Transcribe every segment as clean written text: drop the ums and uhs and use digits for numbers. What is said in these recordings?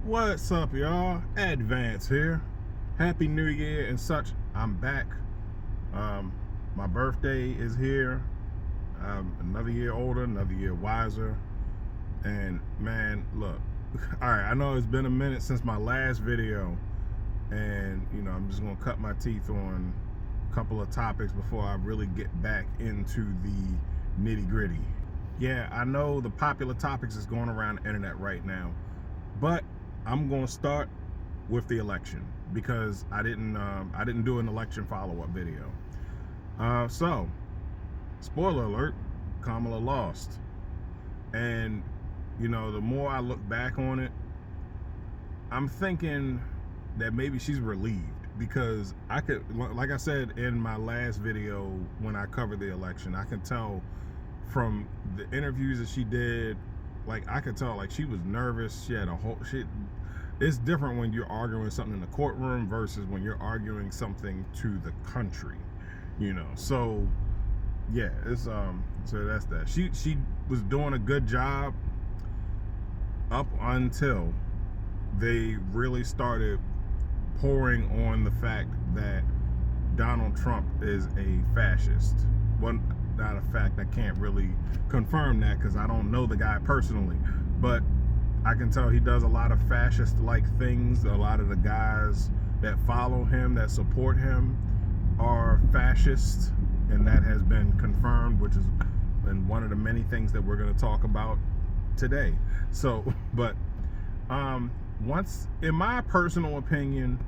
What's up, y'all? Advance here. Happy New Year and such. I'm back. My birthday is here. Another year older, another year wiser. And man, look. All right, I know it's been a minute since my last video, and I'm just gonna cut my teeth on a couple of topics before I really get back into the nitty-gritty. Yeah, I know the popular topics is going around the internet right now, but I'm going to start with the election because I didn't do an election follow-up video. So, spoiler alert, Kamala lost. And the more I look back on it, I'm thinking that maybe she's relieved because like I said in my last video when I covered the election, I can tell from the interviews that she did, like I could tell like she was nervous. She had a whole shit. It's different when you're arguing something in the courtroom versus when you're arguing something to the country, So yeah, it's so that's that. She was doing a good job up until they really started pouring on the fact that Donald Trump is a fascist. Well, not a fact, I can't really confirm that because I don't know the guy personally, but I can tell he does a lot of fascist-like things. A lot of the guys that follow him, that support him, are fascists, and that has been confirmed, which is one of the many things that we're going to talk about today. So, but once, in my personal opinion,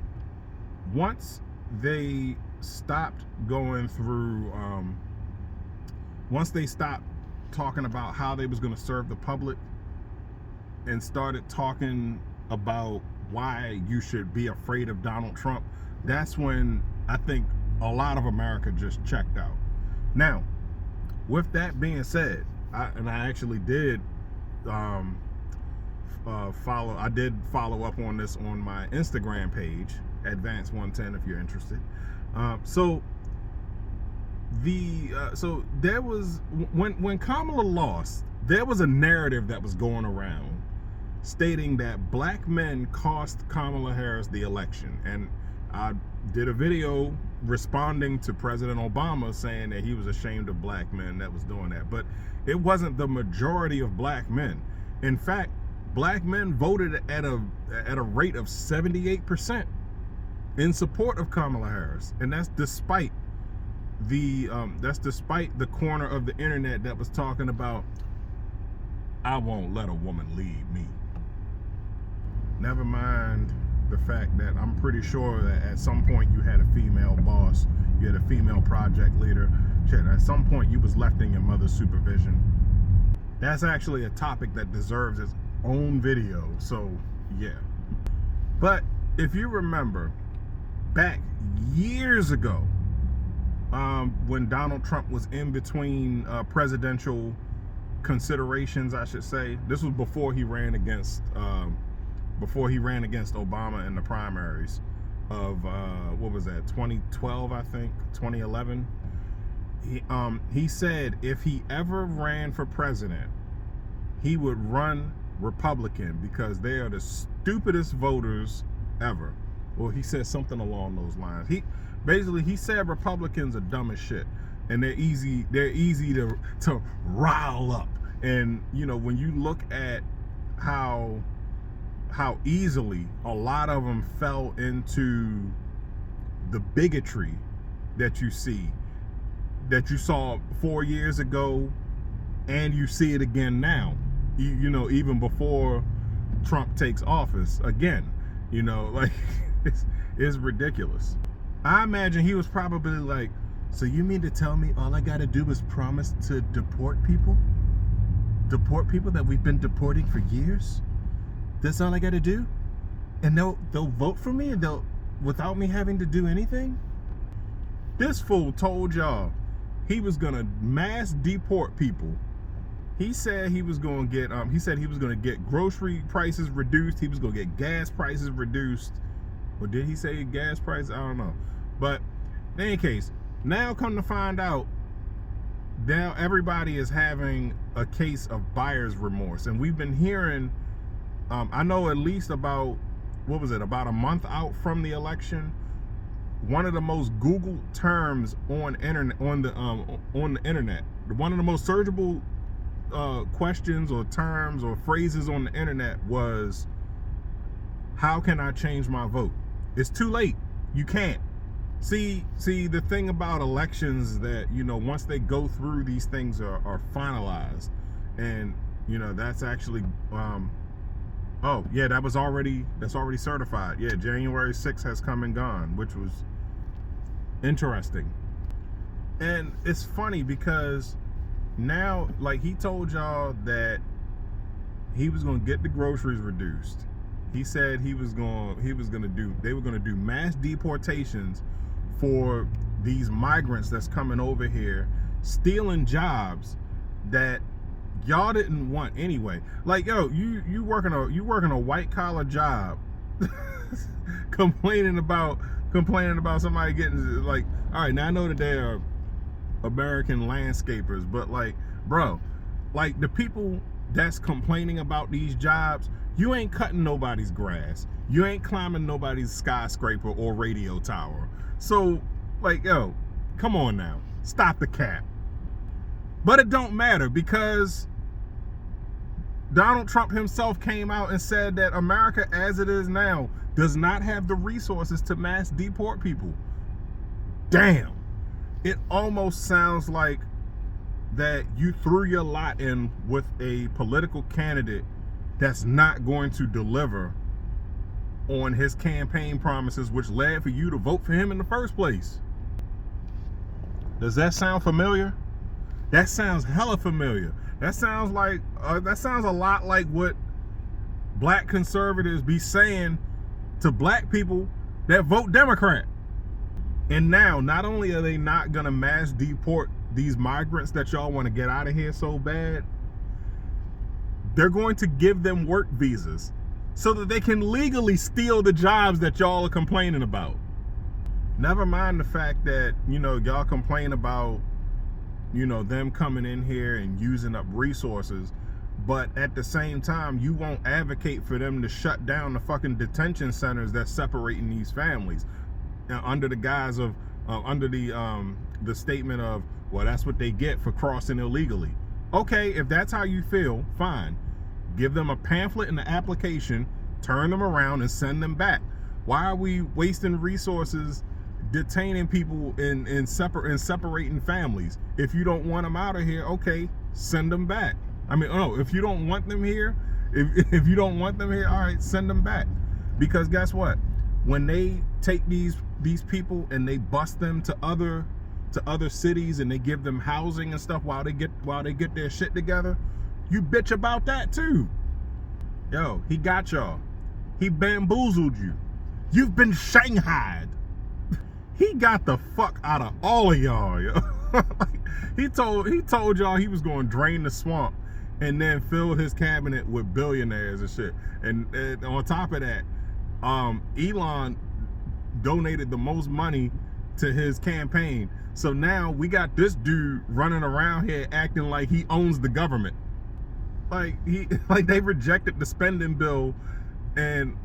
once they stopped going through, once they stopped talking about how they was going to serve the public and started talking about why you should be afraid of Donald Trump, that's when I think a lot of America just checked out. Now, with that being said, I actually did follow up on this on my Instagram page, Advance110, if you're interested. So there was, when Kamala lost, there was a narrative that was going around stating that black men cost Kamala Harris the election. And I did a video responding to President Obama saying that he was ashamed of black men that was doing that. But it wasn't the majority of black men. In fact, black men voted at a rate of 78% in support of Kamala Harris. And that's despite the corner of the internet that was talking about, I won't let a woman lead me. Never mind the fact that I'm pretty sure that at some point you had a female boss, you had a female project leader, at some point you was left in your mother's supervision. That's actually a topic that deserves its own video, so yeah. But if you remember, back years ago, when Donald Trump was in between presidential considerations, I should say, this was before he ran against Obama in the primaries of what was that, 2012, I think, 2011. He said if he ever ran for president, he would run Republican because they are the stupidest voters ever. Well, he said something along those lines. He said Republicans are dumb as shit, and they're easy to rile up. And when you look at how easily a lot of them fell into the bigotry that you saw 4 years ago, and you see it again now, even before Trump takes office again, like it's ridiculous. I imagine he was probably like, so you mean to tell me all I gotta do is promise to deport people that we've been deporting for years? That's all I gotta do? And they'll vote for me, and without me having to do anything? This fool told y'all he was gonna mass deport people. He said he was gonna get grocery prices reduced. He was gonna get gas prices reduced. Or did he say gas prices? I don't know. But in any case, now come to find out, now everybody is having a case of buyer's remorse. And we've been hearing I know at least about, what was it, about a month out from the election, one of the most Googled terms on internet on the internet, one of the most searchable questions or terms or phrases on the internet was, how can I change my vote? It's too late. You can't. See, the thing about elections that, once they go through, these things are finalized. And, that's actually, oh, yeah, that's already certified. Yeah, January 6th has come and gone, which was interesting. And it's funny because now, like, he told y'all that he was going to get the groceries reduced. He said they were going to do mass deportations for these migrants that's coming over here, stealing jobs that y'all didn't want anyway. Like, yo, you working a white collar job, complaining about somebody getting, like, all right, now I know that they are American landscapers, but, like, bro, like, the people that's complaining about these jobs, you ain't cutting nobody's grass, you ain't climbing nobody's skyscraper or radio tower. So, like, yo, come on now, stop the cap. But it don't matter, because Donald Trump himself came out and said that America as it is now does not have the resources to mass deport people. Damn. It almost sounds like that you threw your lot in with a political candidate that's not going to deliver on his campaign promises, which led for you to vote for him in the first place. Does that sound familiar? That sounds hella familiar. That sounds a lot like what black conservatives be saying to black people that vote Democrat. And now, not only are they not gonna mass deport these migrants that y'all want to get out of here so bad, they're going to give them work visas so that they can legally steal the jobs that y'all are complaining about. Never mind the fact that, y'all complain about, them coming in here and using up resources, but at the same time, you won't advocate for them to shut down the fucking detention centers that's separating these families under the guise of, under the statement of, well, that's what they get for crossing illegally. Okay, if that's how you feel, fine. Give them a pamphlet and an application, turn them around and send them back. Why are we wasting resources detaining people in separating families? If you don't want them out of here, okay, send them back. I mean, oh, if you don't want them here, if you don't want them here, all right, send them back. Because guess what? When they take these people and they bus them to other cities and they give them housing and stuff while they get their shit together, you bitch about that too. Yo, he got y'all. He bamboozled you. You've been shanghaied. He got the fuck out of all of y'all, yo. He told y'all he was going to drain the swamp and then fill his cabinet with billionaires and shit. And on top of that, Elon donated the most money to his campaign. So now we got this dude running around here acting like he owns the government. Like they rejected the spending bill, and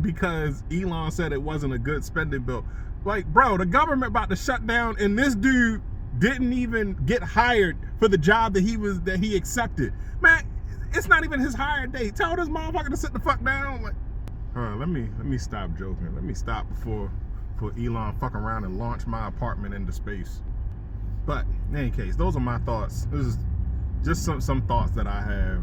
because Elon said it wasn't a good spending bill. Like, bro, the government about to shut down, and this dude didn't even get hired for the job that he accepted. Man, it's not even his hire date. Tell this motherfucker to sit the fuck down. Like, let me stop joking. Let me stop before Elon fuck around and launch my apartment into space. But in any case, those are my thoughts. This is just some thoughts that I have.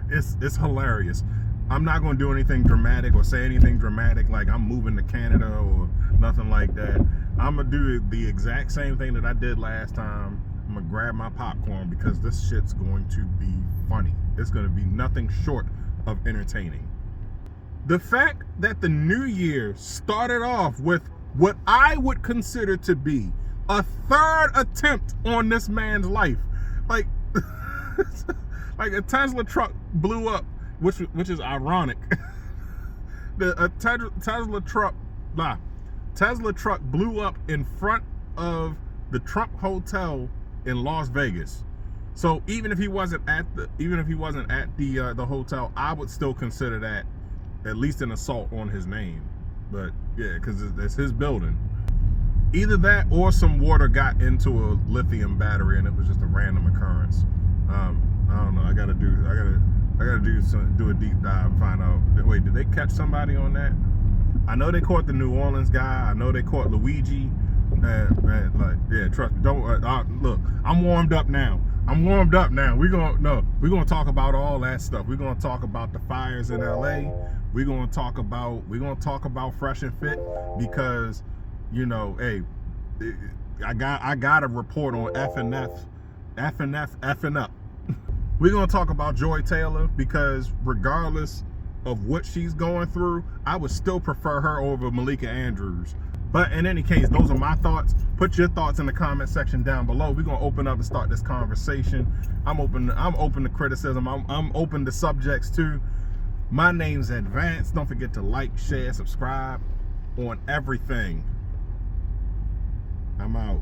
It's hilarious. I'm not going to do anything dramatic or say anything dramatic like I'm moving to Canada or nothing like that. I'm going to do the exact same thing that I did last time. I'm going to grab my popcorn because this shit's going to be funny. It's going to be nothing short of entertaining. The fact that the new year started off with what I would consider to be a third attempt on this man's life. Like, like a Tesla truck blew up, which is ironic. Tesla truck blew up in front of the Trump Hotel in Las Vegas. So even if he wasn't at the hotel, I would still consider that at least an assault on his name. But yeah, because it's his building. Either that or some water got into a lithium battery and it was just a random occurrence. I don't know. I gotta do a deep dive and find out. Wait, did they catch somebody on that? I know they caught the New Orleans guy. I know they caught Luigi. Yeah, trust me. Don't look. I'm warmed up now. We're gonna talk about all that stuff. We're gonna talk about the fires in LA. We're gonna talk about Fresh and Fit, because hey, I got a report on effing up. We're gonna talk about Joy Taylor, because regardless of what she's going through, I would still prefer her over Malika Andrews. But in any case, those are my thoughts. Put your thoughts in the comment section down below. We're gonna open up and start this conversation. I'm open to criticism. I'm open to subjects too. My name's Advance. Don't forget to like, share, subscribe on everything. I'm out.